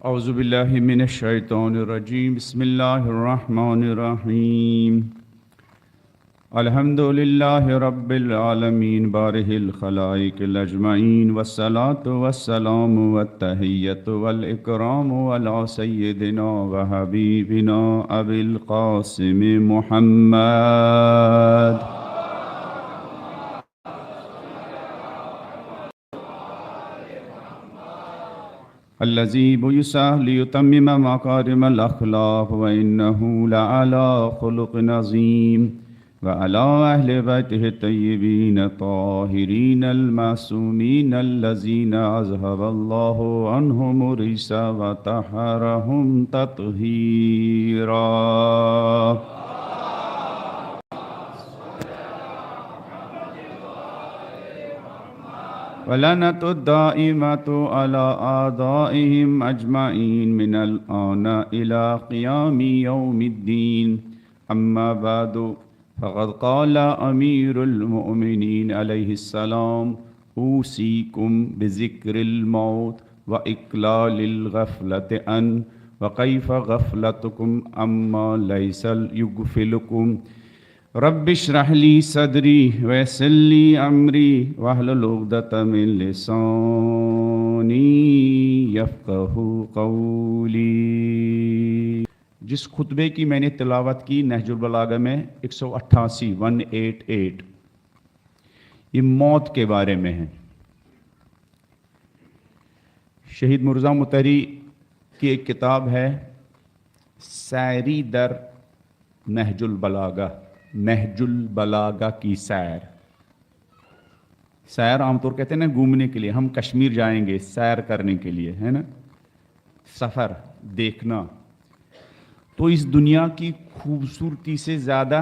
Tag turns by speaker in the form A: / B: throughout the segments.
A: اعوذ باللہ من الشیطان الرجیم بسم اللہ الرحمن الرحیم الحمد للہ رب العالمین بارہ الخلائق الاجمعین والصلاة والسلام والتحیۃ والاکرام علی سیدنا وحبیبنا ابی القاسم محمد الذي بعث ليتمم مكارم الأخلاق وإنه لعلى خلق عظيم وعلى أهل بيته الطيبين الطاهرين المعصومين الذين أذهب الله عنهم الرجس وطهرهم تطهيرا وَلَنَةُ الدَّائِمَةُ عَلَىٰ أَعْدَائِهِمْ أَجْمَعِينَ مِنَ الْآنِ إِلَىٰ قِيَامِ يَوْمِ الدِّينِ أَمَّا بَعْدُ فَقَدْ قَالَ أَمِيرُ الْمُؤْمِنِينَ عَلَيْهِ السَّلَامُ أُوصِيكُمْ بِذِكْرِ الْمَوْتِ وَإِقْلَالِ الْغَفْلَةِ عَنْهُ وَكَيْفَ غَفْلَتُكُمْ عَمَّا لَيْسَ يُغْفِلُكُمْ رب اشرح لي صدري ويسر لي امري واحلل عقدة من لساني يفقهوا قولي۔ جس خطبے کی میں نے تلاوت کی نہج البلاغہ میں 188 یہ موت کے بارے میں ہے۔ شہید مرزا مطہری کی ایک کتاب ہے سیری در نہج البلاغہ، نہج البلاغہ کی سیر عام طور کہتے ہیں نا گھومنے کے لیے، ہم کشمیر جائیں گے سیر کرنے کے لیے، ہے نا، سفر دیکھنا۔ تو اس دنیا کی خوبصورتی سے زیادہ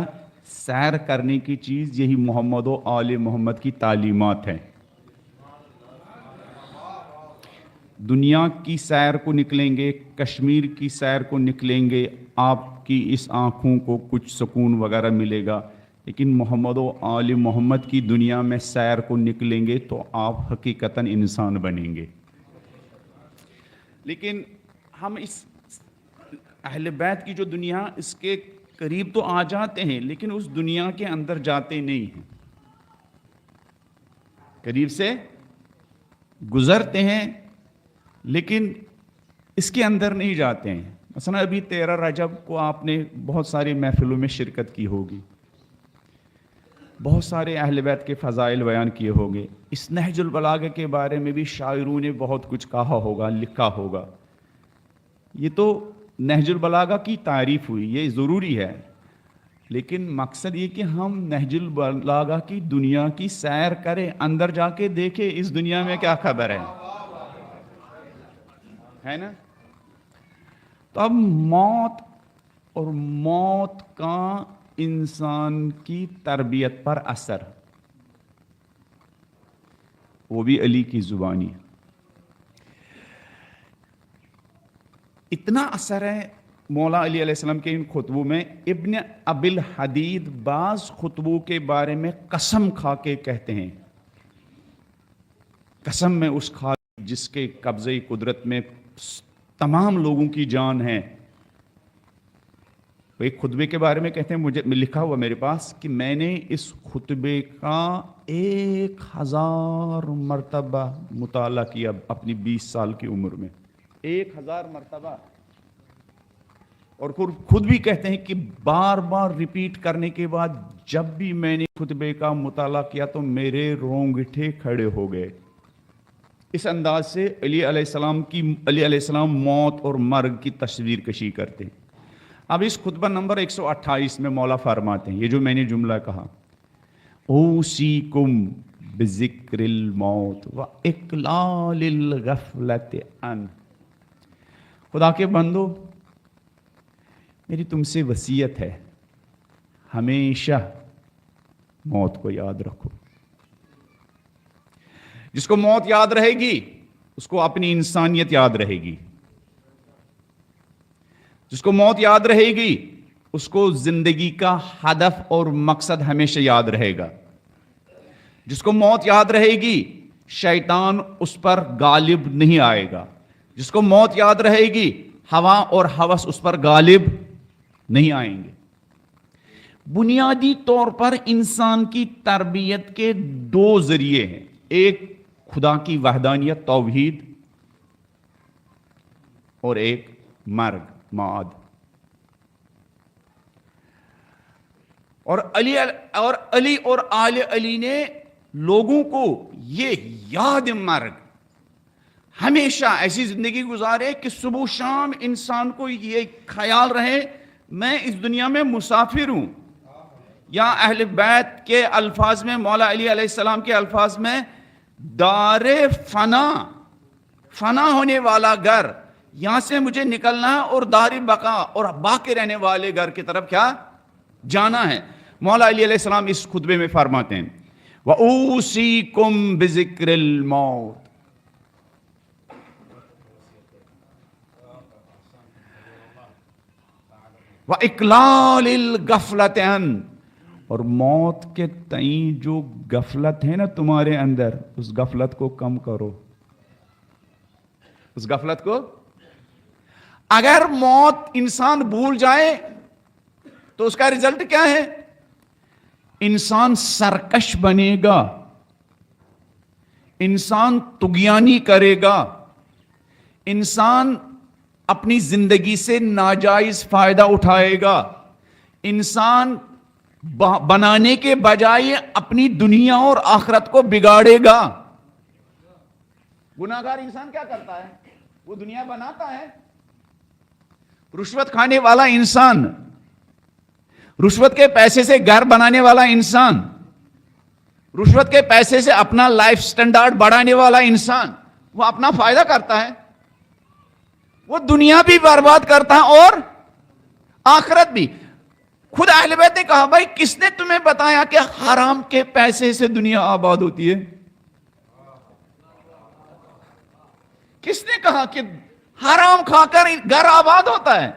A: سیر کرنے کی چیز یہی محمد و آل محمد کی تعلیمات ہیں۔ دنیا کی سیر کو نکلیں گے، کشمیر کی سیر کو نکلیں گے، آپ کی اس آنکھوں کو کچھ سکون وغیرہ ملے گا، لیکن محمد و آل محمد کی دنیا میں سیر کو نکلیں گے تو آپ حقیقتاً انسان بنیں گے۔ لیکن ہم اس اہل بیت کی جو دنیا اس کے قریب تو آ جاتے ہیں، لیکن اس دنیا کے اندر جاتے نہیں ہیں، قریب سے گزرتے ہیں لیکن اس کے اندر نہیں جاتے ہیں۔ مثلا ابھی 13 رجب کو آپ نے بہت ساری محفلوں میں شرکت کی ہوگی، بہت سارے اہل بیت کے فضائل بیان کیے ہوں گے، اس نہج البلاغہ کے بارے میں بھی شاعروں نے بہت کچھ کہا ہوگا، لکھا ہوگا۔ یہ تو نہج البلاغہ کی تعریف ہوئی، یہ ضروری ہے، لیکن مقصد یہ کہ ہم نہج البلاغہ کی دنیا کی سیر کریں، اندر جا کے دیکھیں اس دنیا میں کیا خبر ہے نا۔ تو اب موت اور موت کا انسان کی تربیت پر اثر، وہ بھی علی کی زبانی، اتنا اثر ہے مولا علی علیہ السلام کے ان خطبوں میں۔ ابن ابی الحدید بعض خطبوں کے بارے میں قسم کھا کے کہتے ہیں، قسم میں اس کھا جس کے قبضے قدرت میں تمام لوگوں کی جان ہے۔ وہ ایک خطبے کے بارے میں کہتے ہیں، مجھے لکھا ہوا میرے پاس کہ میں نے اس خطبے کا 1000 مرتبہ مطالعہ کیا اپنی 20 سال کی عمر میں، 1000 مرتبہ۔ اور خود بھی کہتے ہیں کہ بار بار ریپیٹ کرنے کے بعد جب بھی میں نے خطبے کا مطالعہ کیا تو میرے رونگٹے کھڑے ہو گئے۔ اس انداز سے علی علیہ السلام موت اور مرگ کی تصویر کشی کرتے ہیں۔ اب اس خطبہ نمبر 128 میں مولا فرماتے ہیں یہ جو میں نے جملہ کہا، اوصیکم بذکر الموت و اقلال الغفلۃ عنہ۔ خدا کے بندو، میری تم سے وصیت ہے، ہمیشہ موت کو یاد رکھو۔ جس کو موت یاد رہے گی اس کو اپنی انسانیت یاد رہے گی، جس کو موت یاد رہے گی اس کو زندگی کا ہدف اور مقصد ہمیشہ یاد رہے گا۔ جس کو موت یاد رہے گی شیطان اس پر غالب نہیں آئے گا۔ جس کو موت یاد رہے گی، ہوا اور ہوس اس پر غالب نہیں آئیں گے۔ بنیادی طور پر انسان کی تربیت کے دو ذریعے ہیں، ایک خدا کی وحدانیت توحید، اور ایک مرگ معاد۔ اور علی اور آل علی نے لوگوں کو یہ یاد مرگ، ہمیشہ ایسی زندگی گزارے کہ صبح و شام انسان کو یہ خیال رہے میں اس دنیا میں مسافر ہوں، یا اہل بیت کے الفاظ میں، مولا علی علیہ السلام کے الفاظ میں، دار فنا ہونے والا گھر، یہاں سے مجھے نکلنا ہے اور دار بقا اور باقی رہنے والے گھر کی طرف کیا جانا ہے۔ مولا علی علیہ السلام اس خطبے میں فرماتے ہیں وَأُوصِيكُمْ بِذِكْرِ الْمَوْتِ، وَإِقْلَالِ الْغَفْلَةِ عَنْ، اور موت کے تئیں جو غفلت ہے نا تمہارے اندر، اس غفلت کو کم کرو، اس غفلت کو۔ اگر موت انسان بھول جائے تو اس کا رزلٹ کیا ہے؟ انسان سرکش بنے گا، انسان طغیانی کرے گا، انسان اپنی زندگی سے ناجائز فائدہ اٹھائے گا، انسان بنانے کے بجائے اپنی دنیا اور آخرت کو بگاڑے گا۔ گناہگار انسان کیا کرتا ہے؟ وہ دنیا بناتا ہے۔ رشوت کھانے والا انسان، رشوت کے پیسے سے گھر بنانے والا انسان، رشوت کے پیسے سے اپنا لائف سٹینڈرڈ بڑھانے والا انسان، وہ اپنا فائدہ کرتا ہے، وہ دنیا بھی برباد کرتا ہے اور آخرت بھی۔ خود اہل بیت نے کہا بھائی کس نے تمہیں بتایا کہ حرام کے پیسے سے دنیا آباد ہوتی ہے؟ کس نے کہا کہ حرام کھا کر گھر آباد ہوتا ہے؟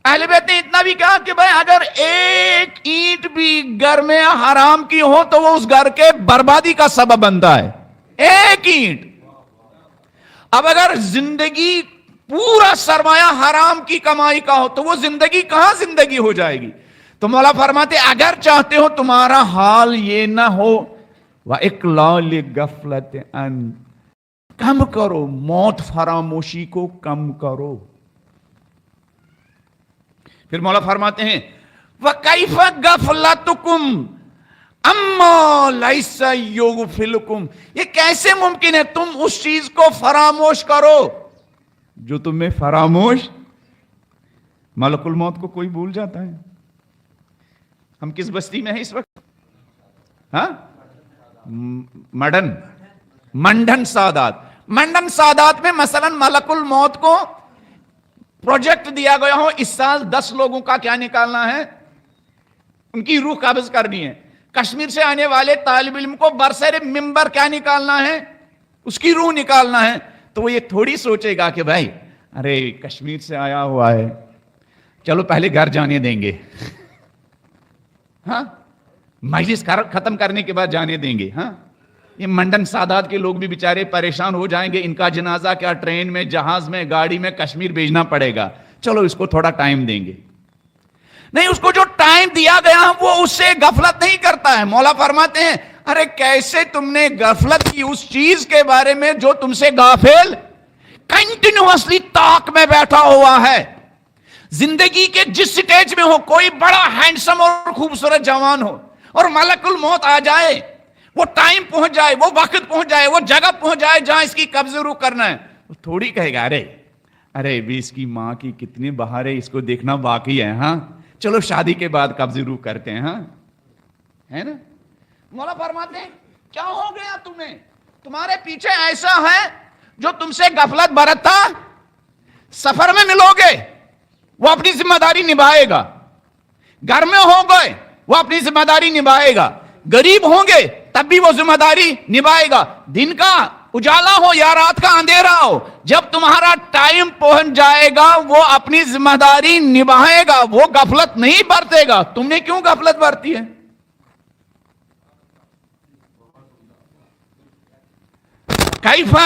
A: اہل بیت نے اتنا بھی کہا کہ بھائی اگر ایک اینٹ بھی گھر میں حرام کی ہو تو وہ اس گھر کے بربادی کا سبب بنتا ہے، ایک اینٹ۔ اب اگر زندگی پورا سرمایہ حرام کی کمائی کا ہو تو وہ زندگی کہاں زندگی ہو جائے گی؟ تو مولا فرماتے اگر چاہتے ہو تمہارا حال یہ نہ ہو وَإِقْلَالِ غَفْلَةِ عَنْ، کم کرو موت فراموشی کو کم کرو۔ پھر مولا فرماتے ہیں وَكَيْفَ غَفْلَتُكُمْ اَمَّا لَيْسَ يُغْفِلُكُمْ، یہ کیسے ممکن ہے تم اس چیز کو فراموش کرو جو تمہیں فراموش۔ ملک الموت کو کوئی بھول جاتا ہے؟ ہم کس بستی میں ہیں اس وقت؟ ہاں، منڈن سادات۔ منڈن سادات میں مثلا ملک الموت کو پروجیکٹ دیا گیا ہو اس سال 10 لوگوں کا کیا نکالنا ہے، ان کی روح قابض کرنی ہے۔ کشمیر سے آنے والے طالب علم کو برسر ممبر کیا نکالنا ہے، اس کی روح نکالنا ہے۔ تو وہ یہ تھوڑی سوچے گا کہ بھائی ارے کشمیر سے آیا ہوا ہے، چلو پہلے گھر جانے دیں گے، ہاں مجلس ختم کرنے کے بعد جانے دیں گے۔ ہاں، یہ منڈن سادات کے لوگ بھی بیچارے پریشان ہو جائیں گے، ان کا جنازہ کیا ٹرین میں، جہاز میں، گاڑی میں کشمیر بھیجنا پڑے گا، چلو اس کو تھوڑا ٹائم دیں گے۔ نہیں، اس کو جو ٹائم دیا گیا وہ اس سے غفلت نہیں کرتا ہے۔ مولا فرماتے ہیں ارے کیسے تم نے غفلت کی اس چیز کے بارے میں جو تم سے غافل کنٹینیوسلی طاق میں بیٹھا ہوا ہے۔ زندگی کے جس سٹیج میں ہو، کوئی بڑا ہینڈسم اور خوبصورت جوان ہو اور ملک الموت آ جائے، وہ ٹائم پہنچ جائے، وہ وقت پہنچ جائے، وہ جگہ پہنچ جائے جہاں اس کی قبض روح کرنا ہے، وہ تھوڑی کہے گا ارے بھی اس کی ماں کی کتنی بہار ہے، اس کو دیکھنا باقی ہے، ہاں چلو شادی کے بعد قبض روح کرتے ہیں، ہاں ہے نا۔ مولا فرماتے ہیں کیا ہو گیا تمہیں، تمہارے پیچھے ایسا ہے جو تم سے غفلت برتا، سفر میں ملو گے وہ اپنی ذمہ داری نبھائے گا، گھر میں ہو گئے وہ اپنی ذمہ داری نبھائے گا، غریب ہوں گے تب بھی وہ ذمہ داری نبھائے گا، دن کا اجالا ہو یا رات کا اندھیرا ہو، جب تمہارا ٹائم پہنچ جائے گا وہ اپنی ذمہ داری نبھائے گا، وہ غفلت نہیں برتے گا۔ تم نے کیوں غفلت برتی ہے؟ کیفا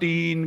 B: 3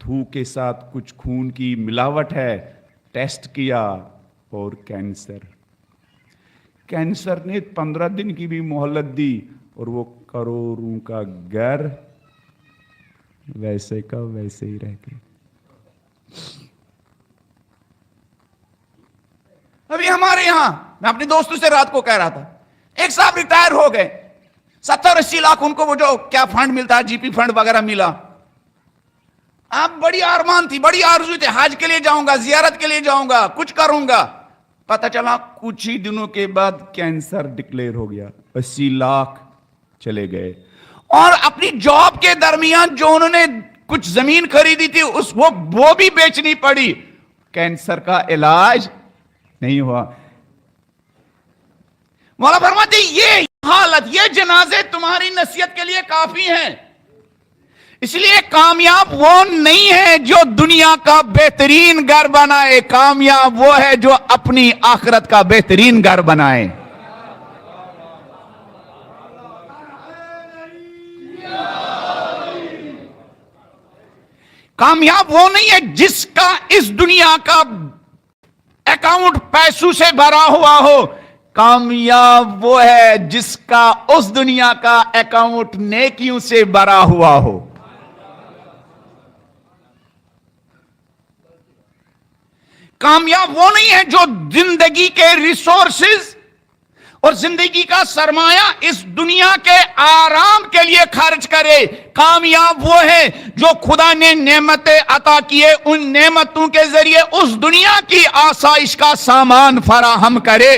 A: تھو کے ساتھ کچھ خون کی ملاوٹ ہے، ٹیسٹ کیا اور کینسر نے 15 دن کی بھی مہلت دی اور وہ کروڑوں کا گھر ویسے کا ویسے ہی رہ گئے۔
B: ابھی ہمارے یہاں میں اپنے دوستوں سے رات کو کہہ رہا تھا، ایک صاحب ریٹائر ہو گئے، 70-80 لاکھ ان کو وہ جو کیا فنڈ ملتا ہے، جی پی فنڈ وغیرہ ملا۔ آپ بڑی ارمان تھی، بڑی آرزو تھی، حج کے لیے جاؤں گا، زیارت کے لیے جاؤں گا، کچھ کروں گا۔ پتہ چلا کچھ ہی دنوں کے بعد کینسر ڈکلیئر ہو گیا، 80 لاکھ چلے گئے۔ اور اپنی جاب کے درمیان جو انہوں نے کچھ زمین خریدی تھی وہ بھی بیچنی پڑی،
A: کینسر کا علاج نہیں ہوا۔
B: مولا فرماتے یہ حالت، یہ جنازے تمہاری نصیحت کے لیے کافی ہیں۔ اس لیے کامیاب وہ نہیں ہے جو دنیا کا بہترین گھر بنائے، کامیاب وہ ہے جو اپنی آخرت کا بہترین گھر بنائے۔ کامیاب وہ نہیں ہے جس کا اس دنیا کا اکاؤنٹ پیسوں سے بھرا ہوا ہو، کامیاب وہ ہے جس کا اس دنیا کا اکاؤنٹ نیکیوں سے بھرا ہوا ہو۔ کامیاب وہ نہیں ہے جو زندگی کے ریسورسز اور زندگی کا سرمایہ اس دنیا کے آرام کے لیے خرچ کرے، کامیاب وہ ہے جو خدا نے نعمتیں عطا کیے، ان نعمتوں کے ذریعے اس دنیا کی آسائش کا سامان فراہم کرے۔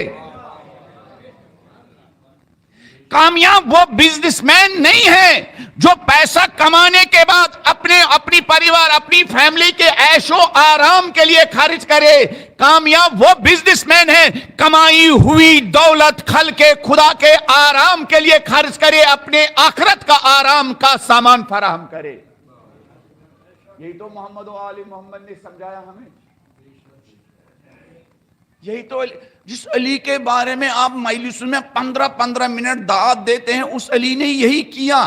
B: کامیاب وہ بزنس مین نہیں ہے جو پیسہ کمانے کے بعد اپنی پریوار، اپنی فیملی کے عیش و آرام کے لیے خرچ کرے۔ کامیاب وہ بزنس مین ہے کمائی ہوئی دولت کھل کے خدا کے آرام کے لیے خرچ کرے، اپنے آخرت کا آرام کا سامان فراہم کرے۔ یہی تو محمد و آل محمد نے سمجھایا ہمیں، یہی تو جس علی کے بارے میں آپ مجلس میں 15 منٹ دعوت دیتے ہیں، اس علی نے یہی کیا،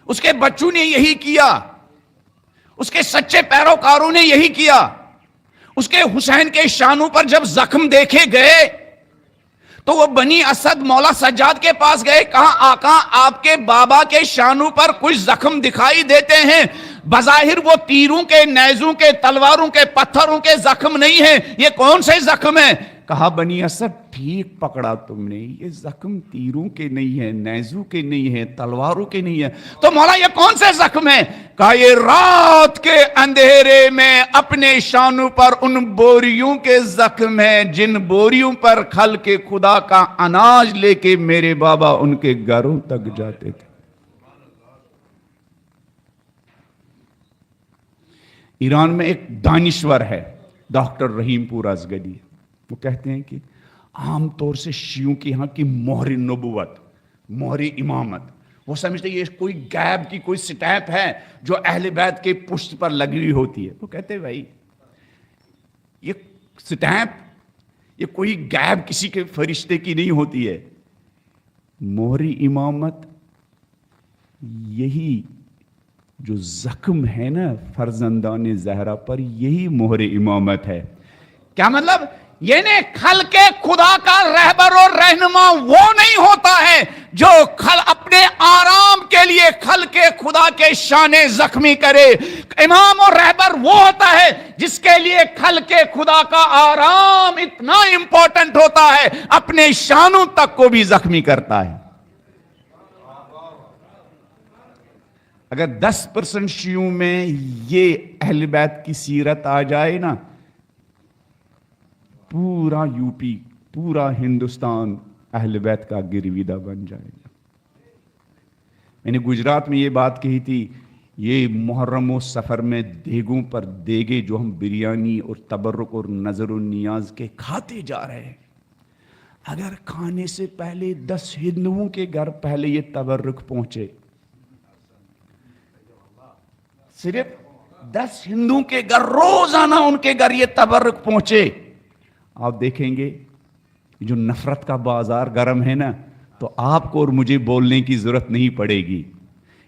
B: اس کے بچوں نے یہی کیا، اس کے سچے پیروکاروں نے یہی کیا۔ اس کے حسین کے شانوں پر جب زخم دیکھے گئے تو وہ بنی اسد مولا سجاد کے پاس گئے، کہا آقا آپ کے بابا کے شانوں پر کچھ زخم دکھائی دیتے ہیں، بظاہر وہ تیروں کے، نیزوں کے، تلواروں کے، پتھروں کے زخم نہیں ہیں، یہ کون سے زخم ہیں؟
A: کہا بنی اسد ٹھیک پکڑا تم نے، یہ زخم تیروں کے نہیں ہیں، نیزوں کے نہیں ہیں، تلواروں کے نہیں ہیں،
B: تو مولا یہ کون سے زخم ہیں؟ کہا یہ رات کے اندھیرے میں اپنے شانوں پر ان بوریوں کے زخم ہیں جن بوریوں پر کھل کے خدا کا اناج لے کے میرے بابا
A: ان کے گھروں تک جاتے تھے۔ ایران میں ایک دانشور ہے ڈاکٹر رحیم پور ازگری، وہ کہتے ہیں کہ عام طور سے شیعوں کے ہاں کی مہر نبوت، مہر امامت، وہ سمجھتے ہیں یہ کوئی غیب کی کوئی سٹیپ ہے جو اہل بیت کے پشت پر لگی ہوئی ہوتی ہے۔ وہ کہتے ہیں بھائی یہ سٹیپ، یہ کوئی غیب کسی کے فرشتے کی نہیں ہوتی ہے، مہر امامت یہی جو زخم ہے نا فرزندان زہرا پر، یہی مہر امامت ہے۔
B: کیا مطلب؟ یعنی کھل کے خدا کا رہبر اور رہنما وہ نہیں ہوتا ہے جو اپنے آرام کے لیے کھل کے خدا کے شانے زخمی کرے، امام اور رہبر وہ ہوتا ہے جس کے لیے کھل کے خدا کا آرام اتنا امپورٹنٹ ہوتا ہے اپنے شانوں تک کو بھی زخمی کرتا ہے۔
A: اگر 10% شیعوں میں یہ اہل بیت کی سیرت آ جائے نا، پورا یو پی، پورا ہندوستان اہل بیت کا گرویدہ بن جائے گا۔ میں نے گجرات میں یہ بات کہی تھی، یہ محرم و سفر میں دیگوں پر دیگے جو ہم بریانی اور تبرک اور نظر و نیاز کے کھاتے جا رہے ہیں، اگر کھانے سے پہلے 10 ہندوؤں کے گھر پہلے یہ تبرک پہنچے،
B: صرف 10 ہندوؤں کے گھر روزانہ ان کے گھر یہ تبرک پہنچے،
A: آپ دیکھیں گے جو نفرت کا بازار گرم ہے نا، تو آپ کو اور مجھے بولنے کی ضرورت نہیں پڑے گی۔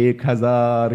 B: 1000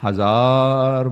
A: 1000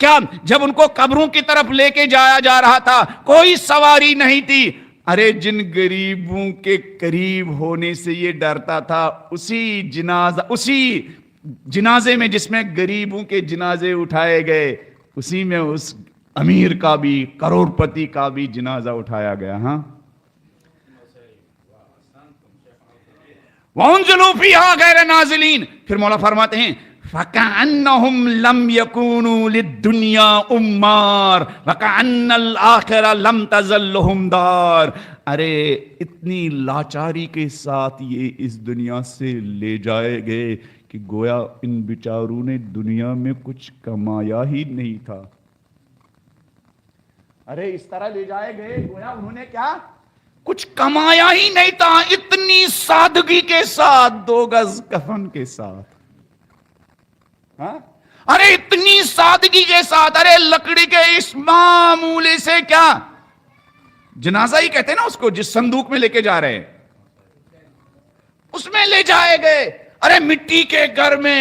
B: کیا جب ان کو قبروں کی طرف لے کے جایا جا رہا تھا کوئی سواری نہیں تھی. ارے جن غریبوں کے قریب ہونے سے یہ ڈرتا تھا, اسی جنازے میں جس میں غریبوں کے جنازے اٹھائے گئے, اسی میں اس امیر کا بھی, کروڑ پتی کا بھی جنازہ اٹھایا گیا. ہاں, وَانزِلُوا فِيهَا غَيْرَ نَازِلِينَ. پھر مولا فرماتے ہیں فَكَأَنَّهُمْ لَمْ يَكُونُوا لِلدُّنْيَا أُمَّارٍ وَكَأَنَّ الْآخِرَةَ لَمْ تَزَلْ لَهُمْ دَارٍ. ارے اتنی لاچاری کے ساتھ یہ اس دنیا سے لے جائے گئے کہ گویا ان بیچاروں نے دنیا میں کچھ کمایا ہی نہیں تھا. ارے اس طرح لے جائے گئے گویا انہوں نے کیا کچھ کمایا ہی نہیں تھا. اتنی سادگی کے ساتھ, 2 گز کفن کے ساتھ. ہاں, ارے اتنی سادگی کے ساتھ, ارے لکڑی کے اس معمولی سے کیا جنازہ ہی کہتے ہیں نا اس کو, جس صندوق میں لے کے جا رہے ہیں اس میں لے جائے گئے. ارے مٹی کے گھر میں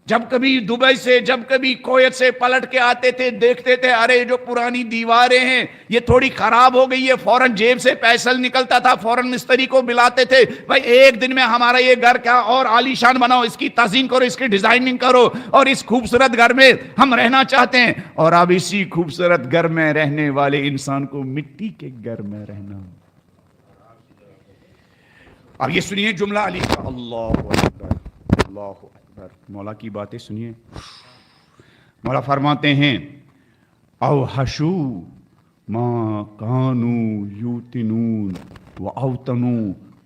B: جب کبھی دبئی سے, جب کبھی کویت سے پلٹ کے آتے تھے, دیکھتے تھے ارے جو پرانی دیواریں ہیں یہ تھوڑی خراب ہو گئی ہے, فوراً جیب سے پیسہ نکلتا تھا, فوراً مستری کو بلاتے تھے, بھائی ایک دن میں ہمارا یہ گھر کیا اور عالی شان بناؤ, اس کی تعظیم کرو, اس کی ڈیزائننگ کرو, اور اس خوبصورت گھر میں ہم رہنا چاہتے ہیں. اور اب اسی خوبصورت گھر میں رہنے والے انسان کو مٹی کے گھر میں رہنا. اب یہ سنیے جملہ علی کا, اللہ اکبر اللہ اکبر. مولا کی باتیں سنیے. مولا فرماتے ہیں اوحشو ما کانو یوتنون و اوتنو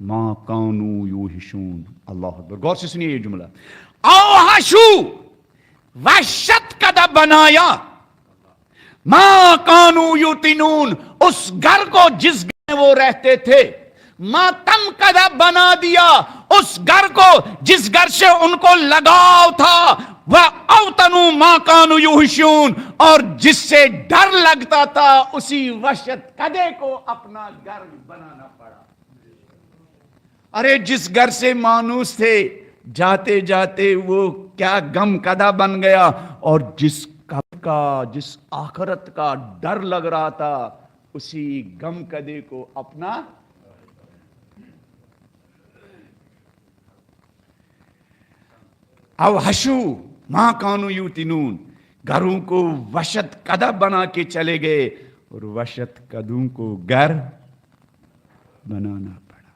B: ما کانو یوحشون. اللہ اکبر, غور سے سنیے یہ جملہ. اوحشو, وحشت کا بنایا, ما کانو یوتنون, اس گھر کو جس گھر میں وہ رہتے تھے, ماتم کدا بنا دیا اس گھر کو جس گھر سے ان کو لگاؤ تھا, وہ اوتنو ما کانو یوحشون, اور جس سے ڈر لگتا تھا اسی وحشت کدے کو اپنا گھر بنانا پڑا. ارے جس گھر سے مانوس تھے جاتے جاتے وہ کیا غم کدا بن گیا, اور جس آخرت کا ڈر لگ رہا تھا اسی غم کدے کو اپنا. اوحشو ما کانو یوتنون, گھروں کو وحشت کدہ بنا کے چلے گئے, اور وحشت کدوں کو گھر بنانا پڑا.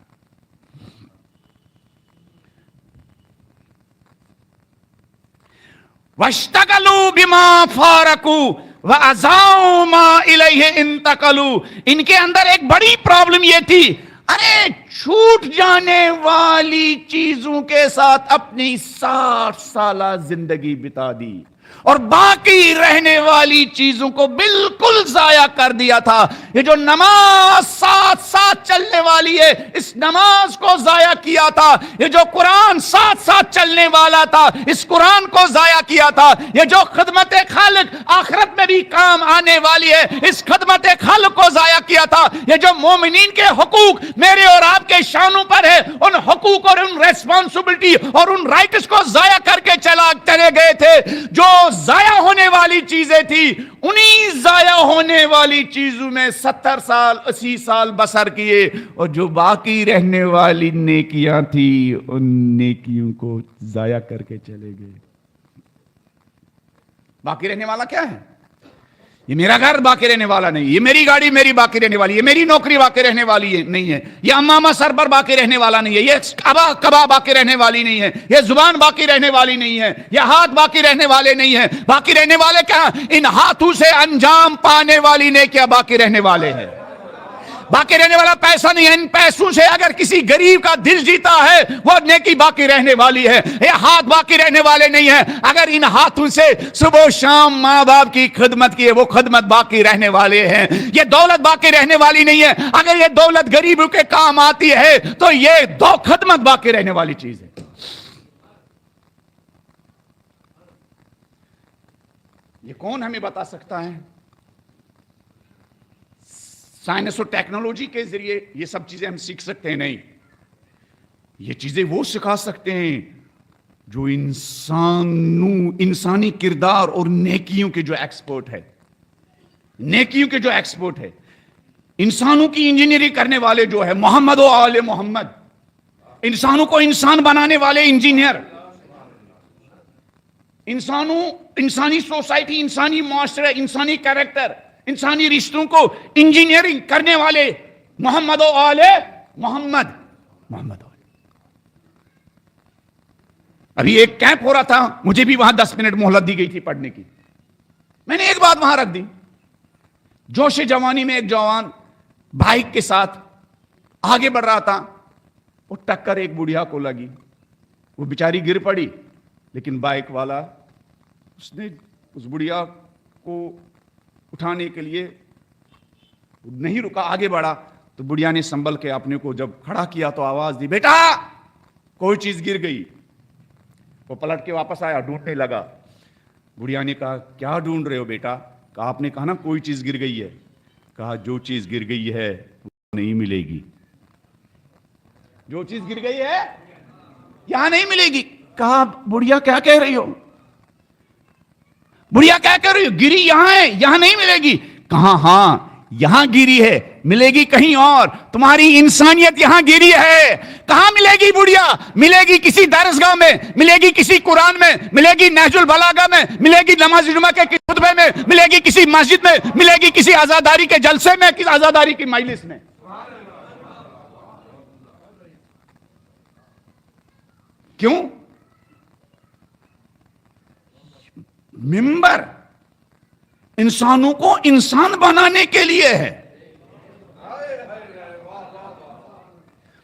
B: واشتغلوا بما فارقوا وَأَزَاؤُوا مَا إِلَيْهِ انتقلوا. ان کے اندر ایک بڑی پرابلم یہ تھی, ارے چھوٹ جانے والی چیزوں کے ساتھ اپنی 60 سالہ زندگی بتا دی, اور باقی رہنے والی چیزوں کو بالکل ضائع کر دیا تھا. یہ جو نماز ساتھ ساتھ چلنے والی ہے اس نماز کو ضائع کیا تھا. یہ جو قرآن ساتھ ساتھ چلنے والا تھا اس قرآن کو ضائع کیا تھا. یہ جو خدمت خالق آخرت میں بھی کام آنے والی ہے اس خدمت خالق کو ضائع کیا تھا. یہ جو مومنین کے حقوق میرے اور آپ کے شانوں پر ہے, ان حقوق اور ان ریسپانسبلٹی اور ان رائٹس کو ضائع کر کے چلے گئے تھے. جو ضائع ہونے والی چیزیں تھی انہی ضائع ہونے والی چیزوں میں 70 سال 80 سال بسر کیے, اور جو باقی رہنے والی نیکیاں تھی ان نیکیوں کو ضائع کر کے چلے گئے. باقی رہنے والا کیا ہے؟ یہ میرا گھر باقی رہنے والا نہیں, یہ میری گاڑی میری باقی رہنے والی, یہ میری نوکری باقی رہنے والی نہیں ہے, یہ امامہ سر پر باقی رہنے والا نہیں ہے, یہ کبا باقی رہنے والی نہیں ہے, یہ زبان باقی رہنے والی نہیں ہے, یہ ہاتھ باقی رہنے والے نہیں ہیں. باقی رہنے والے کیا؟ ان ہاتھوں سے انجام پانے والی نیکیاں باقی رہنے والے ہیں. باقی رہنے والا پیسہ نہیں ہے, ان پیسوں سے اگر کسی غریب کا دل جیتا ہے وہ نیکی باقی رہنے والی ہے. یہ ہاتھ باقی رہنے والے نہیں ہیں, اگر ان ہاتھوں سے صبح و شام ماں باپ کی خدمت کی ہے وہ خدمت باقی رہنے والے ہیں. یہ دولت باقی رہنے والی نہیں ہے, اگر یہ دولت غریبوں کے کام آتی ہے تو یہ دو خدمت باقی رہنے والی چیز ہے. یہ کون ہمیں بتا سکتا ہے؟ سائنس اور ٹیکنالوجی کے ذریعے یہ سب چیزیں ہم سیکھ سکتے ہیں؟ نہیں, یہ چیزیں وہ سکھا سکتے ہیں جو انسانی کردار اور نیکیوں کے جو ایکسپرٹ ہے، نیکیوں کے جو ایکسپرٹ ہے، انسانوں کی انجینئرنگ کرنے والے جو ہے محمد و آل محمد، انسانوں کو انسان بنانے والے انجینئر، انسانی سوسائٹی، انسانی معاشرہ، انسانی کریکٹر، انسانی رشتوں کو انجینئرنگ کرنے والے محمد و آل محمد، محمد و آل۔ ابھی ایک کیمپ ہو رہا تھا، مجھے بھی وہاں 10 منٹ مہلت دی گئی تھی پڑھنے کی، میں نے ایک بات وہاں رکھ دی۔ جوش جوانی میں ایک جوان بائک کے ساتھ آگے بڑھ رہا تھا، وہ ٹکر ایک بڑھیا کو لگی، وہ بیچاری گر پڑی، لیکن بائک والا اس نے اس بڑھیا کو اٹھانے کے لیے نہیں رکا، آگے بڑھا، تو بڑھیا نے سنبھل کے اپنے کو جب کھڑا کیا تو آواز دی، بیٹا کوئی چیز گر گئی۔ وہ پلٹ کے واپس آیا، ڈھونڈنے لگا۔ بڑھیا نے کہا کیا ڈھونڈ رہے ہو بیٹا؟ کہا آپ نے کہا نا کوئی چیز گر گئی ہے۔ کہا جو چیز گر گئی ہے وہ نہیں ملے گی، جو چیز گر گئی ہے یہاں نہیں ملے گی۔ کہا بڑھیا کیا کہہ رہی ہو؟ بڑھیا کیا کہہ رہی ہو؟ گری یہاں ہے، یہاں نہیں ملے گی۔ کہا ہاں یہاں گری ہے، ملے گی کہیں اور، تمہاری انسانیت یہاں گری ہے۔ کہاں ملے گی بڑھیا؟ ملے گی کسی درسگاہ میں، ملے گی کسی قرآن میں، ملے گی نہج البلاغہ میں، ملے گی نماز جمعہ کے خطبے میں، ملے گی کسی مسجد میں، ملے گی کسی عزاداری کے جلسے میں، کسی عزاداری کی مجلس میں۔ کیوں؟ منبر انسانوں کو انسان بنانے کے لیے ہے،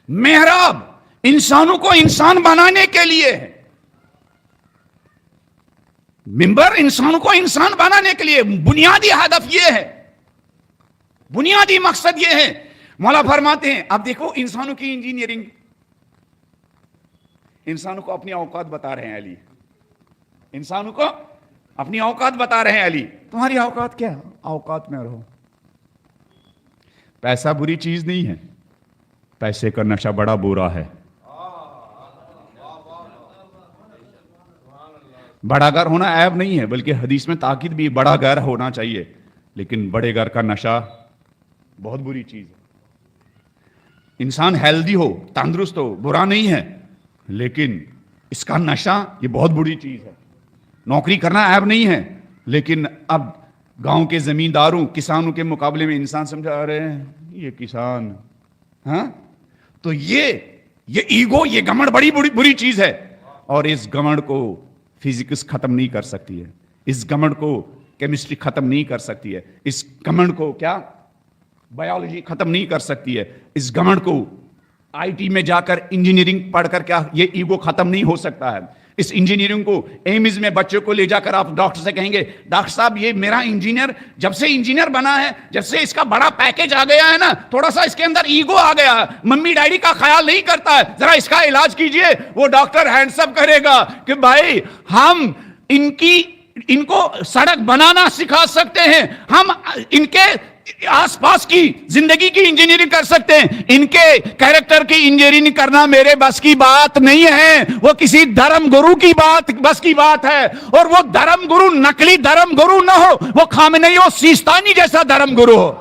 B: محراب انسانوں کو انسان بنانے کے لیے ہے، منبر انسانوں کو انسان بنانے کے لیے۔ بنیادی ہدف یہ ہے، بنیادی مقصد یہ ہے۔ مولا فرماتے ہیں اب دیکھو انسانوں کی انجینئرنگ، انسانوں کو اپنی اوقات بتا رہے ہیں علی، انسانوں کو اپنی اوقات بتا رہے ہیں علی، تمہاری اوقات کیا؟ اوقات میں رہو۔ پیسہ بری چیز نہیں ہے، پیسے کا نشہ بڑا برا ہے۔ بڑا گھر ہونا عیب نہیں ہے، بلکہ حدیث میں تاکید بھی بڑا گھر ہونا چاہیے، لیکن بڑے گھر کا نشہ بہت بری چیز ہے۔ انسان ہیلدی ہو، تندرست ہو، برا نہیں ہے، لیکن اس کا نشہ یہ بہت بری چیز ہے۔ نوکری کرنا عیب نہیں ہے، لیکن اب گاؤں کے زمینداروں، کسانوں کے مقابلے میں انسان سمجھا رہے ہیں یہ کسان، ہاں تو یہ ایگو، یہ گھمنڈ بڑی بری چیز ہے، اور اس گھمنڈ کو فزکس ختم نہیں کر سکتی ہے، اس گھمنڈ کو کیمسٹری ختم نہیں کر سکتی ہے، اس گھمنڈ کو کیا بایولوجی ختم نہیں کر سکتی ہے، اس گھمنڈ کو آئی ٹی میں جا کر انجینئرنگ پڑھ کر کیا یہ ایگو ختم نہیں ہو سکتا ہے۔ اس انجینئرنگ کو ایمز میں بچوں کو لے جا کر آپ ڈاکٹر سے کہیں گے ڈاکٹر صاحب یہ میرا انجینئر جب سے انجینئر بنا ہے، جب سے اس کا بڑا پیکیج آ گیا ہے نا، تھوڑا سا اس کے اندر ایگو آ گیا ہے، ممی ڈیڈی کا خیال نہیں کرتا ہے، ذرا اس کا علاج کیجئے۔ وہ ڈاکٹر ہینڈس اپ کرے گا کہ بھائی ہم ان کو سڑک بنانا سکھا سکتے ہیں، ہم ان کے آس پاس کی زندگی کی انجینئرنگ کر سکتے ہیں، ان کے کیریکٹر کی انجینئرنگ کرنا میرے بس کی بات نہیں ہے، وہ کسی دھرم گرو کی بس کی بات ہے، اور وہ دھرم گرو نقلی دھرم گرو نہ ہو، وہ خامنئی و سیستانی جیسا دھرم گرو ہو۔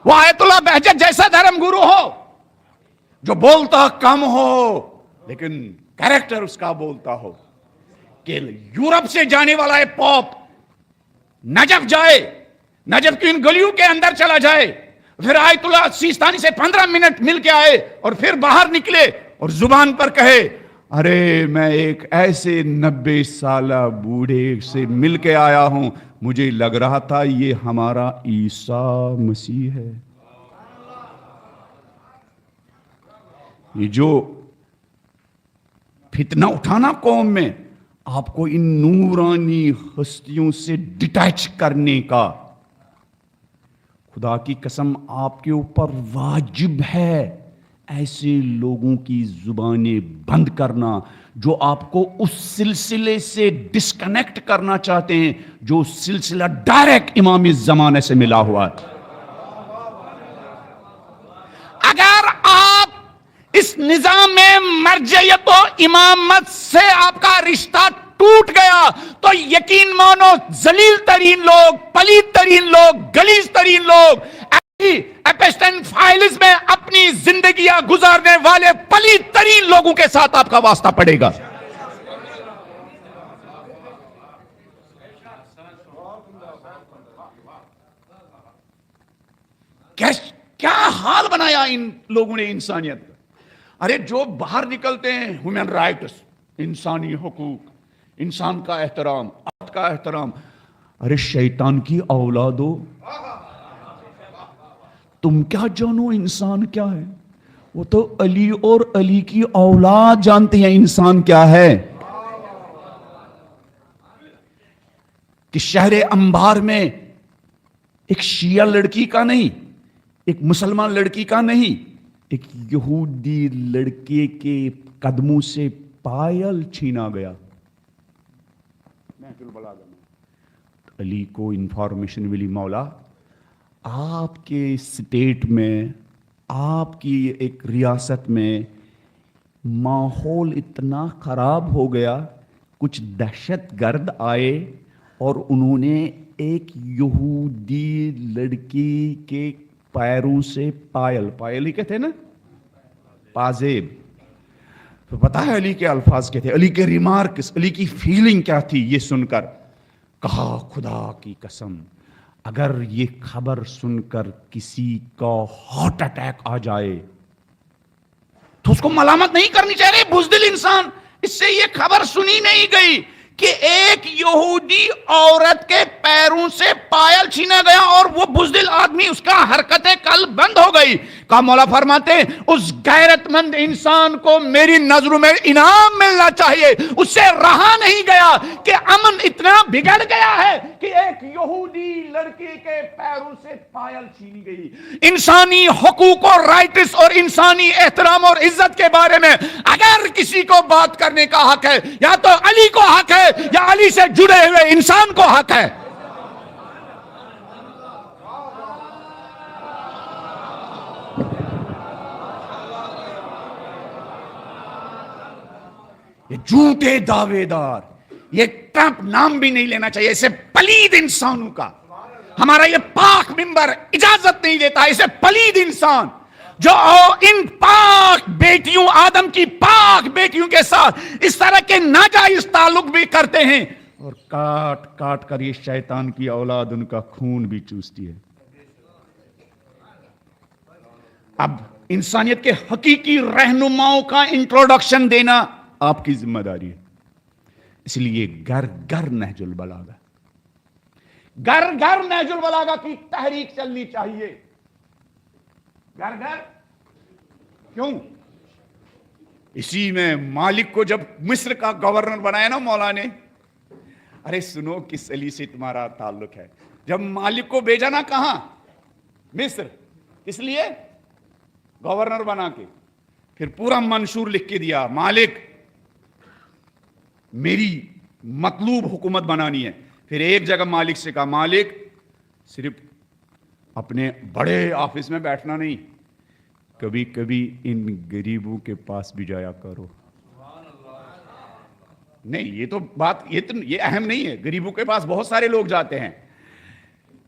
B: وہ آیت اللہ بہجت جیسا دھرم گرو ہو، جو بولتا کم ہو لیکن کیریکٹر اس کا بولتا ہو، کہ یورپ سے جانے والا ہے پاپ نجف جائے، نجف کی ان گلیوں کے اندر چلا جائے، پھر آیت اللہ سیستانی سے 15 منٹ مل کے آئے، اور پھر باہر نکلے اور زبان پر کہے ارے میں ایک ایسے 90 سالہ بوڑھے سے مل کے آیا ہوں، مجھے لگ رہا تھا یہ ہمارا عیسیٰ مسیح ہے۔ یہ جو فتنہ اٹھانا قوم میں، آپ کو ان نورانی ہستیوں سے ڈیٹیچ کرنے کا، خدا کی قسم آپ کے اوپر واجب ہے ایسے لوگوں کی زبانیں بند کرنا جو آپ کو اس سلسلے سے ڈسکنیکٹ کرنا چاہتے ہیں جو سلسلہ ڈائریکٹ امام زمانے سے ملا ہوا ہے۔ اس نظام میں مرجعیت و امامت سے آپ کا رشتہ ٹوٹ گیا تو یقین مانو ذلیل ترین لوگ، پلید ترین لوگ، غلیظ ترین لوگ، ایپسٹن فائلز میں اپنی زندگیاں گزارنے والے پلید ترین لوگوں کے ساتھ آپ کا واسطہ پڑے گا. کیا حال بنایا ان لوگوں نے انسانیت کا. ارے جو باہر نکلتے ہیں ہیومن رائٹس، انسانی حقوق، انسان کا احترام، عورت کا احترام، ارے شیطان کی اولادو، تم کیا جانو انسان کیا ہے؟ وہ تو علی اور علی کی اولاد جانتے ہیں انسان کیا ہے. کہ شہر انبار میں ایک شیعہ لڑکی کا نہیں، ایک مسلمان لڑکی کا نہیں، ایک یہودی لڑکے کے قدموں سے پائل چھینا گیا. علی کو انفارمیشن ملی، مولا آپ کے سٹیٹ میں، آپ کی ایک ریاست میں ماحول اتنا خراب ہو گیا، کچھ دہشت گرد آئے اور انہوں نے ایک یہودی لڑکی کے پیروں سے پائل ہی کہتے ہیں نا، پازیب. تو پتا ہے علی کے الفاظ کیا تھے، علی کے ریمارکس، علی کی فیلنگ کیا تھی یہ سن کر؟ کہا خدا کی قسم اگر یہ خبر سن کر کسی کا ہارٹ اٹیک آ جائے تو اس کو ملامت نہیں کرنی چاہیے. بزدل انسان، اس سے یہ خبر سنی نہیں گئی کہ ایک یہودی عورت کے پیروں سے پائل چھینا گیا اور وہ بزدل آدمی، اس کا حرکت قلب بند ہو گئی. کا مولا فرماتے ہیں اس غیرت مند انسان کو میری نظروں میں انعام ملنا چاہیے. اس سے رہا نہیں گیا کہ امن اتنا بگڑ گیا ہے کہ ایک یہودی لڑکی کے پیروں سے پائل چھینی گئی. انسانی حقوق اور رائٹس اور انسانی احترام اور عزت کے بارے میں اگر کسی کو بات کرنے کا حق ہے، یا تو علی کو حق ہے یا علی سے جڑے ہوئے انسان کو حق ہے. یہ جھوٹے دعوے دار، یہ ٹرمپ نام بھی نہیں لینا چاہیے اسے پلید انسانوں کا. ہمارا یہ پاک منبر اجازت نہیں دیتا اسے پلید انسان جو ان پاک بیٹیوں، آدم کی پاک بیٹیوں کے ساتھ اس طرح کے ناجائز تعلق بھی کرتے ہیں اور کاٹ کاٹ کر یہ شیطان کی اولاد ان کا خون بھی چوستی ہے. اب انسانیت کے حقیقی رہنماؤں کا انٹروڈکشن دینا آپ کی ذمہ داری ہے. اس لیے گھر گھر نہج البلاغہ، گھر گھر نہج البلاغہ کی تحریک چلنی چاہیے. گھر گھر کیوں؟ اسی میں مالک کو جب مصر کا گورنر بنایا نا مولا نے، ارے سنو کس علی سے تمہارا تعلق ہے. جب مالک کو بھیجا نا کہاں؟ مصر. اس لیے گورنر بنا کے پھر پورا منشور لکھ کے دیا، مالک میری مطلوب حکومت بنانی ہے. پھر ایک جگہ مالک سے کہا، مالک صرف اپنے بڑے آفس میں بیٹھنا نہیں، کبھی کبھی ان غریبوں کے پاس بھی جایا کرو. نہیں یہ تو بات یہ اہم نہیں ہے، غریبوں کے پاس بہت سارے لوگ جاتے ہیں.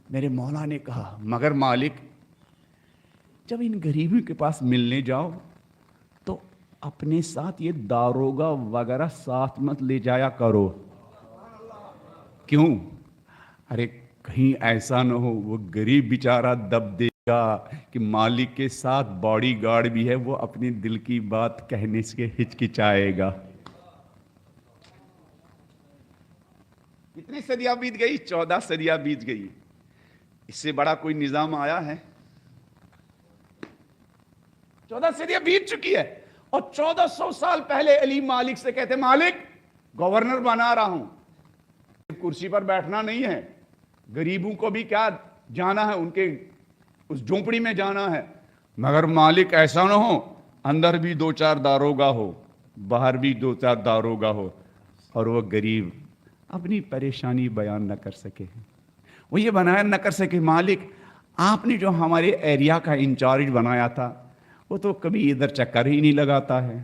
B: میرے مولا نے کہا مگر مالک جب ان غریبوں کے پاس ملنے جاؤ تو اپنے ساتھ یہ داروغہ وغیرہ ساتھ مت لے جایا کرو. کیوں؟ ارے کہیں ایسا نہ ہو وہ غریب بیچارہ دب دے گا کہ مالک کے ساتھ باڈی گارڈ بھی ہے، وہ اپنی دل کی بات کہنے سے ہچکچائے گا. کتنی صدیاں بیت گئی؟ 14 صدیاں بیت گئی. اس سے بڑا کوئی نظام آیا ہے؟ 14 صدیاں بیت چکی ہے. اور 1400 سال پہلے علی مالک سے کہتے مالک گورنر بنا رہا ہوں، کرسی پر بیٹھنا نہیں ہے، غریبوں کو بھی کیا جانا ہے، ان کے اس جھونپڑی میں جانا ہے. مگر مالک ایسا نہ ہو اندر بھی 2-4 داروغہ ہو، باہر بھی 2-4 داروغہ ہو، اور وہ غریب اپنی پریشانی بیان نہ کر سکے، وہ یہ بیان نہ کر سکے. مالک آپ نے جو ہمارے ایریا کا انچارج بنایا تھا
A: وہ تو کبھی ادھر چکر ہی نہیں لگاتا ہے،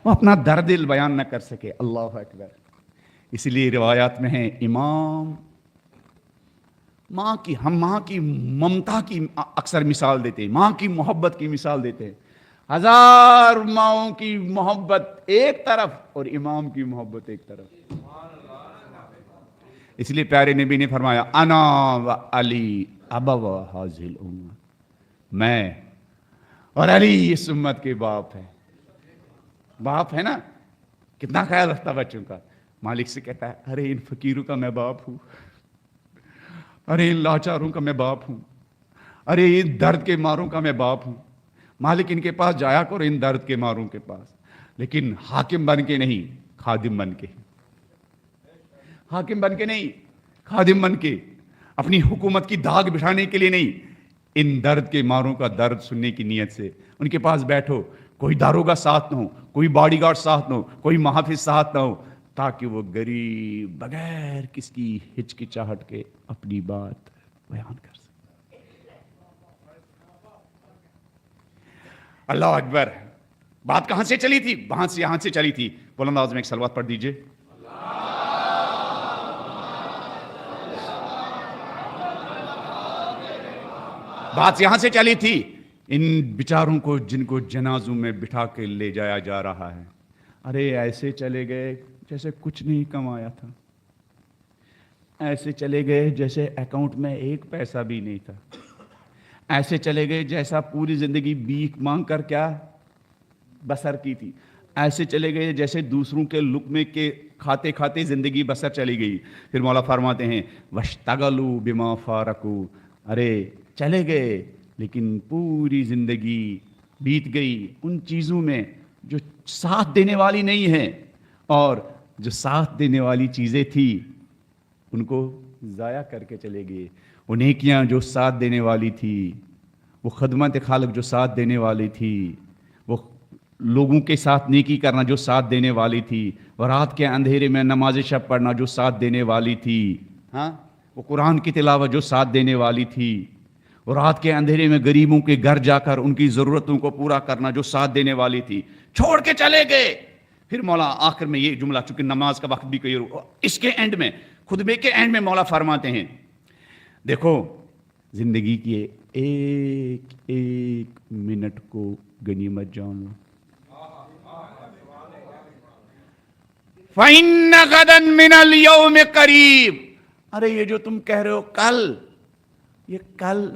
A: وہ اپنا درد دل بیان نہ کر سکے. اللہ اکبر. اس لیے روایات میں ہے امام ہم ماں کی ممتا کی اکثر مثال دیتے ہیں، ماں کی محبت کی مثال دیتے ہیں. 1000 ماؤں کی محبت ایک طرف اور امام کی محبت ایک طرف. اس لیے پیارے نبی نے فرمایا انا و علی ابوا حاذل الامہ، میں اور علی اس امت کے باپ ہے. باپ ہے نا، کتنا خیال رکھتا بچوں کا. مالک سے کہتا ہے ارے ان فقیروں کا میں باپ ہوں، ارے ان لاچاروں کا میں باپ ہوں، ارے ان درد کے ماروں کا میں باپ ہوں. مالک ان کے پاس جایا کرو، ان درد کے ماروں کے پاس، لیکن حاکم بن کے نہیں، خادم بن کے. حاکم بن کے نہیں، خادم بن کے. اپنی حکومت کی داغ بٹھانے کے لیے نہیں، ان درد کے ماروں کا درد سننے کی نیت سے ان کے پاس بیٹھو. کوئی داروگا ساتھ نہ ہو، کوئی باڈی گارڈ ساتھ نہ ہو، کوئی محافظ ساتھ نہ ہو، تاکہ وہ غریب بغیر کس کی ہچکچاہٹ کے اپنی بات بیان کر سکے. اللہ اکبر. بات کہاں سے چلی تھی؟ وہاں سے یہاں سے چلی تھی. بلند آواز میں ایک صلوات پڑھ دیجئے. بات یہاں سے چلی تھی ان بیچاروں کو جن کو جنازوں میں بٹھا کے لے جایا جا رہا ہے. ارے ایسے چلے گئے جیسے کچھ نہیں کمایا تھا، ایسے چلے گئے جیسے اکاؤنٹ میں ایک پیسہ بھی نہیں تھا، ایسے چلے گئے جیسا پوری زندگی بھیک مانگ کر کیا بسر کی تھی، ایسے چلے گئے جیسے دوسروں کے لقمے کے کھاتے کھاتے زندگی بسر چلی گئی. پھر مولا فرماتے ہیں وَاشْتَغَلُوا بِمَا فَارَقُوا. ارے چلے گئے لیکن پوری زندگی بیت گئی ان چیزوں میں جو ساتھ دینے والی نہیں ہیں، اور جو ساتھ دینے والی چیزیں تھی ان کو ضائع کر کے چلے گئے. وہ نیکیاں جو ساتھ دینے والی تھی، وہ خدمت خالق جو ساتھ دینے والی تھی، وہ لوگوں کے ساتھ نیکی کرنا جو ساتھ دینے والی تھی، اور رات کے اندھیرے میں نماز شب پڑھنا جو ساتھ دینے والی تھی، ہاں وہ قرآن کی تلاوت جو ساتھ دینے والی تھی، اور رات کے اندھیرے میں غریبوں کے گھر جا کر ان کی ضرورتوں کو پورا کرنا جو ساتھ دینے والی تھی، چھوڑ کے چلے گئے. پھر مولا آخر میں یہ جملہ، چونکہ نماز کا وقت بھی کئی، اس کے اینڈ میں خطبے کے اینڈ میں مولا فرماتے ہیں دیکھو زندگی کی ایک ایک منٹ کو غنیمت جانو. فَإِنَّ غَدًا مِنَ الْيَوْمِ قَرِيبٌ. ارے یہ جو تم کہہ رہے ہو کل، یہ کل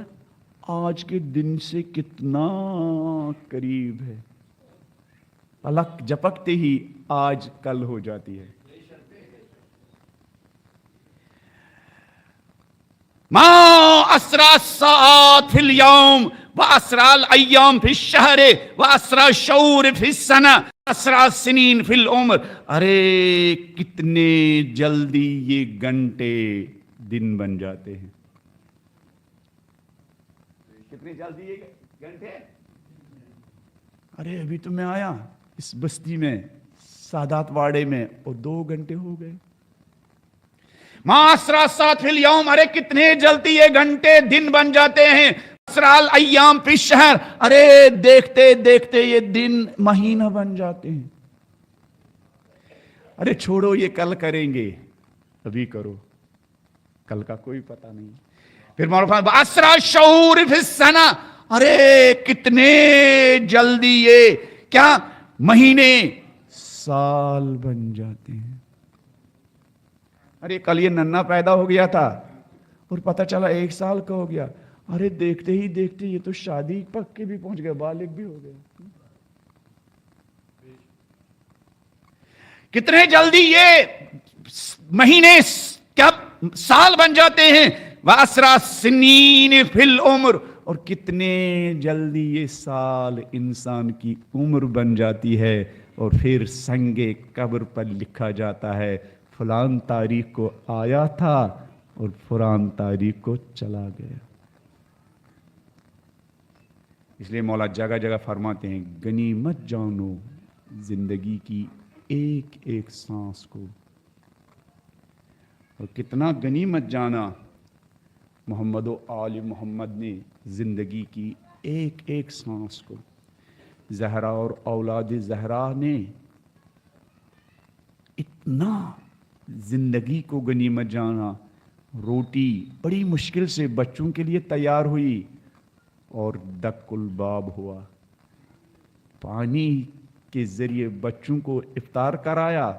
A: آج کے دن سے کتنا قریب ہے. پلک جھپکتے ہی آج کل ہو جاتی ہے. ما اسرع الساعات فی اليوم واسرع الایام فی الشہر واسرع الشہور فی السنہ اسرع السنین فی العمر. ارے کتنے جلدی یہ گھنٹے دن بن جاتے ہیں، کتنے جلدی یہ گھنٹے. ارے ابھی تو میں آیا اس بستی میں سادات واڑے میں اور 2 گھنٹے ہو گئے. اسرع الساعات فی اليوم. ارے کتنے جلدی یہ گھنٹے دن بن جاتے ہیں. اسرع الایام فی الشہر. ارے دیکھتے دیکھتے یہ دن مہینہ بن جاتے ہیں. ارے چھوڑو یہ کل کریں گے، ابھی کرو، کل کا کوئی پتہ نہیں. پھر اسرع الشہور فی السنہ. ارے کتنے جلدی یہ کیا مہینے سال بن جاتے ہیں. ارے کل یہ ننا پیدا ہو گیا تھا اور پتہ چلا 1 سال کا ہو گیا. ارے دیکھتے ہی دیکھتے یہ تو شادی پک کے بھی پہنچ گئے، بالغ بھی ہو گئے. کتنے جلدی یہ مہینے کیا سال بن جاتے ہیں. واسرع السنین فی العمر. اور کتنے جلدی یہ سال انسان کی عمر بن جاتی ہے، اور پھر سنگ قبر پر لکھا جاتا ہے فلان تاریخ کو آیا تھا اور فلان تاریخ کو چلا گیا. اس لیے مولا جگہ جگہ فرماتے ہیں غنیمت جانو زندگی کی ایک ایک سانس کو. اور کتنا غنیمت جانا محمد و آل محمد نے زندگی کی ایک ایک سانس کو. زہرا اور اولاد زہرا نے اتنا زندگی کو غنیمت جانا. روٹی بڑی مشکل سے بچوں کے لیے تیار ہوئی اور دق الباب ہوا. پانی کے ذریعے بچوں کو افطار کرایا,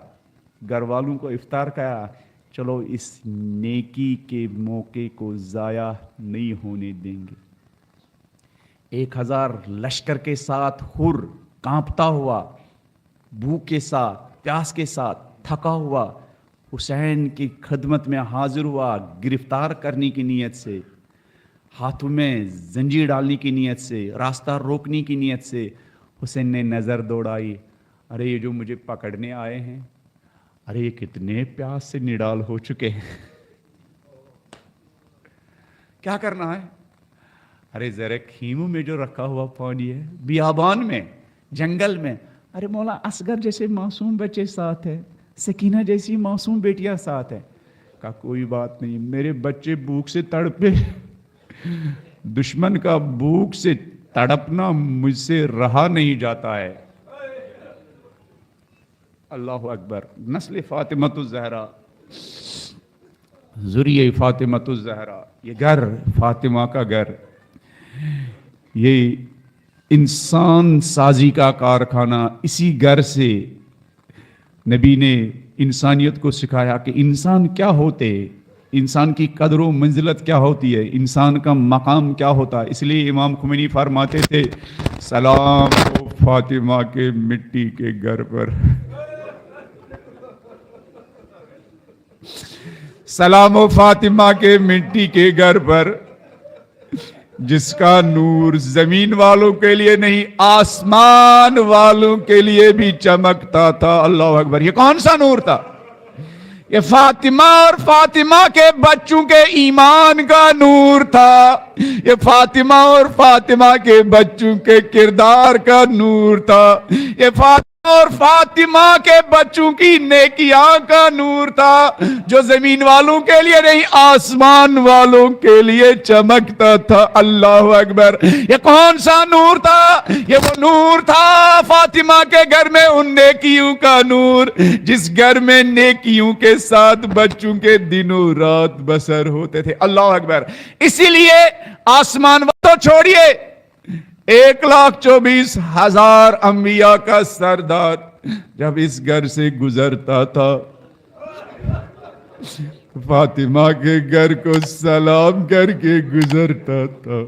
A: گھر والوں کو افطار کرایا. چلو اس نیکی کے موقع کو ضائع نہیں ہونے دیں گے. 1000 لشکر کے ساتھ حر کانپتا ہوا, بھوک کے ساتھ, پیاس کے ساتھ, تھکا ہوا حسین کی خدمت میں حاضر ہوا, گرفتار کرنے کی نیت سے, ہاتھوں میں زنجیر ڈالنے کی نیت سے, راستہ روکنے کی نیت سے. حسین نے نظر دوڑائی, ارے یہ جو مجھے پکڑنے آئے ہیں, ارے یہ کتنے پیاس سے نڈال ہو چکے ہیں, کیا کرنا ہے؟ ارے ذرا خیموں میں جو رکھا ہوا پانی ہے, بیابان میں, جنگل میں, ارے مولا اصغر جیسے معصوم بچے ساتھ ہے, سکینہ جیسی معصوم بیٹیاں ساتھ ہے. کہا کوئی بات نہیں, میرے بچے بھوک سے تڑپے, دشمن کا بھوک سے تڑپنا مجھ سے رہا نہیں جاتا ہے. اللہ اکبر. نسل فاطمہ الزہرا, ذریعہ فاطمہ الزہرا, یہ گھر فاطمہ کا گھر, یہ انسان سازی کا کارخانہ. اسی گھر سے نبی نے انسانیت کو سکھایا کہ انسان کیا ہوتے, انسان کی قدر و منزلت کیا ہوتی ہے, انسان کا مقام کیا ہوتا ہے. اس لیے امام خمینی فرماتے تھے سلام ہو فاطمہ کے مٹی کے گھر پر, سلام و فاطمہ کے مٹی کے گھر پر, جس کا نور زمین والوں کے لیے نہیں آسمان والوں کے لیے بھی چمکتا تھا. اللہ اکبر. یہ کون سا نور تھا؟ یہ فاطمہ اور فاطمہ کے بچوں کے ایمان کا نور تھا. یہ فاطمہ اور فاطمہ کے بچوں کے کردار کا نور تھا. یہ فاطمہ اور فاطمہ کے بچوں کی نیکیاں کا نور تھا, جو زمین والوں کے لیے نہیں آسمان والوں کے لیے چمکتا تھا. اللہ اکبر. یہ کون سا نور تھا؟ یہ وہ نور تھا فاطمہ کے گھر میں ان نیکیوں کا نور, جس گھر میں نیکیوں کے ساتھ بچوں کے دنوں رات بسر ہوتے تھے. اللہ اکبر. اسی لیے آسمان تو چھوڑیے, 1,24,000 انبیاء کا سردار جب اس گھر سے گزرتا تھا, فاطمہ کے گھر کو سلام کر کے گزرتا تھا.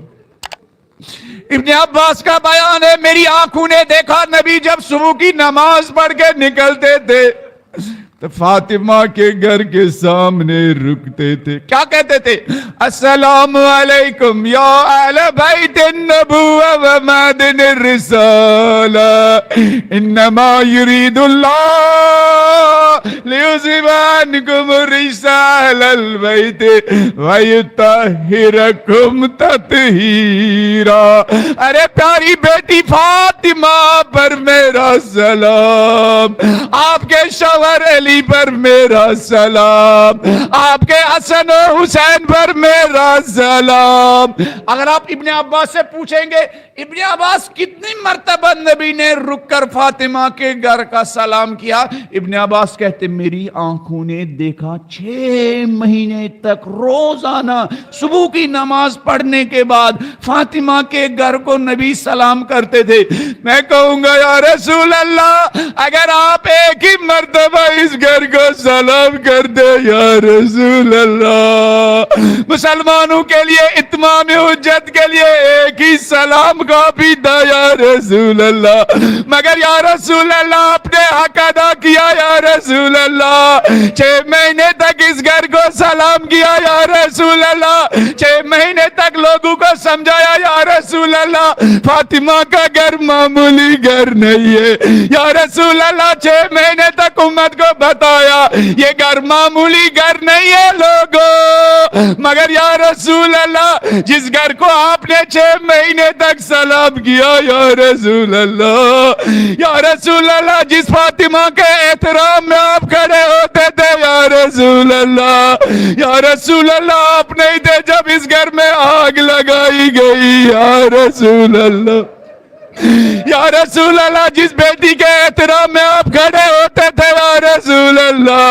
A: ابن عباس کا بیان ہے, میری آنکھوں نے دیکھا نبی جب صبح کی نماز پڑھ کے نکلتے تھے تو فاطمہ کے گھر کے سامنے رکتے تھے. کیا کہتے تھے؟ السلام علیکم یا اہل بیت النبوہ و معدن الرسالہ, انما یرید اللہ لیذہب عنکم الرجس اہل البیت ویطہرکم تطہیرا. ارے پیاری بیٹی فاطمہ پر میرا سلام, آپ کے شوہر علی پر میرا سلام, آپ کے حسن و حسین پر میرا سلام. اگر آپ ابن عباس سے پوچھیں گے ابن عباس کتنی مرتبہ نبی نے رک کر فاطمہ کے گھر کا سلام کیا, ابن عباس کہتے میری آنکھوں نے دیکھا 6 مہینے تک روزانہ صبح کی نماز پڑھنے کے بعد فاطمہ کے گھر کو نبی سلام کرتے تھے. میں کہوں گا یا رسول اللہ, اگر آپ ایک ہی مرتبہ اس گھر کو سلام کر دے یا رسول اللہ, مسلمانوں کے لیے اتمام حجت کے لیے ایک ہی سلام کافی تھا یا رسول اللہ. مگر یا رسول اللہ آپ نے حق ادا کیا یا رسول اللہ, 6 مہینے تک اس گھر کو سلام کیا یا رسول اللہ, 6 مہینے تک لوگوں کو سمجھایا یا رسول اللہ. فاطمہ کا گھر معمولی گھر نہیں ہے یا رسول اللہ, 6 مہینے تک امت کو بتایا یہ گھر معمولی گھر نہیں ہے لوگوں. مگر یا رسول اللہ جس گھر کو آپ نے 6 مہینے تک سلام کیا یا رسول اللہ, یا رسول اللہ جس فاطمہ کے احترام میں آپ کھڑے ہوتے تھے یا رسول اللہ, یا رسول اللہ آپ نہیں تھے جب اس گھر میں آگ لگائی گئی یا رسول اللہ.
B: یا رسول اللہ جس بیٹی کے احترام میں آپ کھڑے ہوتے تھے یا رسول اللہ،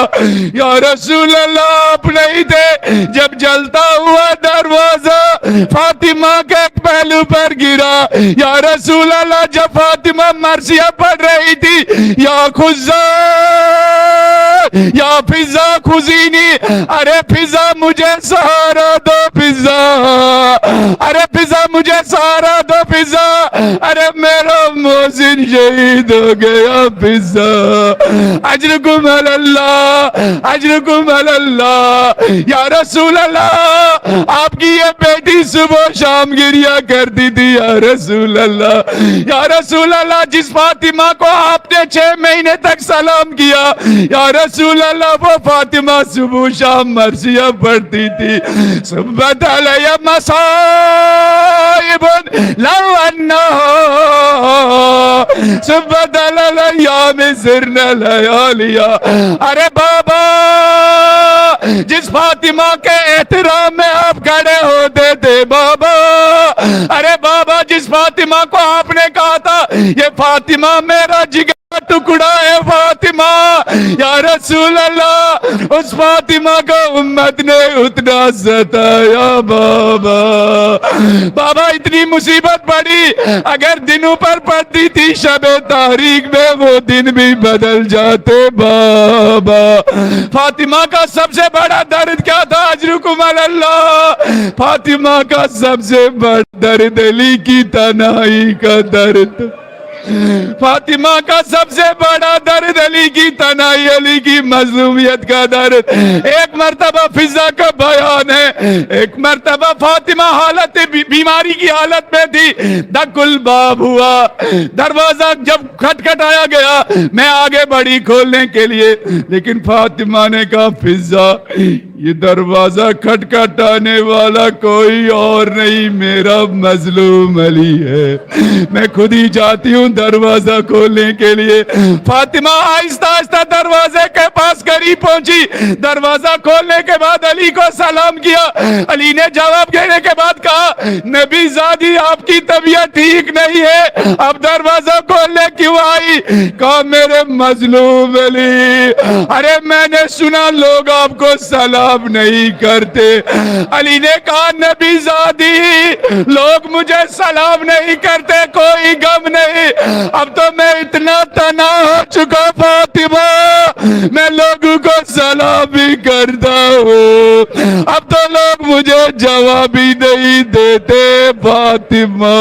B: یا رسول اللہ آپ نہیں تھے جب جلتا ہوا دروازہ فاطمہ کے پہلو پر گرا، یا رسول اللہ جب فاطمہ مرثیہ پڑھ رہی تھی یا خزا یا فضا خزینی، ارے فضا مجھے سہارا دو فضا، ارے فضا مجھے سہارا دو فضا، ارے میرا محسن شہید ہو گیا فضا، اجرکم علی اللہ، اجرکم علی اللہ۔ یا رسول اللہ آپ کی یہ بیٹی صبح شام گریا کرتی تھی یا رسول اللہ، یا رسول اللہ جس فاطمہ کو آپ نے 6 مہینے تک سلام کیا یا رسول اللہ وہ فاطمہ صبح شام مرثیہ پڑھتی تھی، سبت علی مصائب لو انہا سبت علی ایام سرن لیالیا۔ ارے بابا جس فاطمہ کے احترام میں آپ کھڑے ہوتے تھے بابا، ارے بابا جس فاطمہ کو آپ نے کہا تھا یہ فاطمہ میرا جگر ٹکڑا ہے فاطمہ، یا رسول اللہ اس فاطمہ کو امت نے اتنا ستایا بابا، بابا اتنی مصیبت پڑی اگر دنوں پر پڑتی تھی شب تاریخ میں وہ دن بھی بدل جاتے بابا۔ فاطمہ کا سب سے بڑا درد کیا تھا؟ اجرکم علی اللہ، فاطمہ کا سب سے بڑا درد علی کی تنہائی کا درد، فاطمہ کا سب سے بڑا درد علی کی تنہائی، علی کی مظلومیت کا درد۔ ایک مرتبہ فضا کا بیان ہے، ایک مرتبہ فاطمہ حالت بیماری کی حالت میں تھی، دق الباب ہوا، دروازہ جب کھٹکھٹایا گیا میں آگے بڑھی کھولنے کے لیے، لیکن فاطمہ نے کہا فضا یہ دروازہ کھٹکھٹانے والا کوئی اور نہیں میرا مظلوم علی ہے، میں خود ہی جاتی ہوں دروازہ کھولنے کے لیے۔ فاطمہ آہستہ آہستہ دروازے کے پاس قریب پہنچی، دروازہ کھولنے کے بعد علی کو سلام کیا، علی نے جواب دینے کے بعد کہا نبی زادی آپ کی طبیعت ٹھیک نہیں ہے، اب دروازہ کھولنے کیوں آئی؟ کہا میرے مظلوم علی، ارے میں نے سنا لوگ آپ کو سلام نہیں کرتے۔ علی نے کہا نبی زادی لوگ مجھے سلام نہیں کرتے کوئی غم نہیں، اب تو میں اتنا تنہا ہو چکا فاطمہ میں لوگوں کو سلام بھی کرتا ہوں، اب تو لوگ مجھے جواب ہی نہیں دیتے فاطمہ۔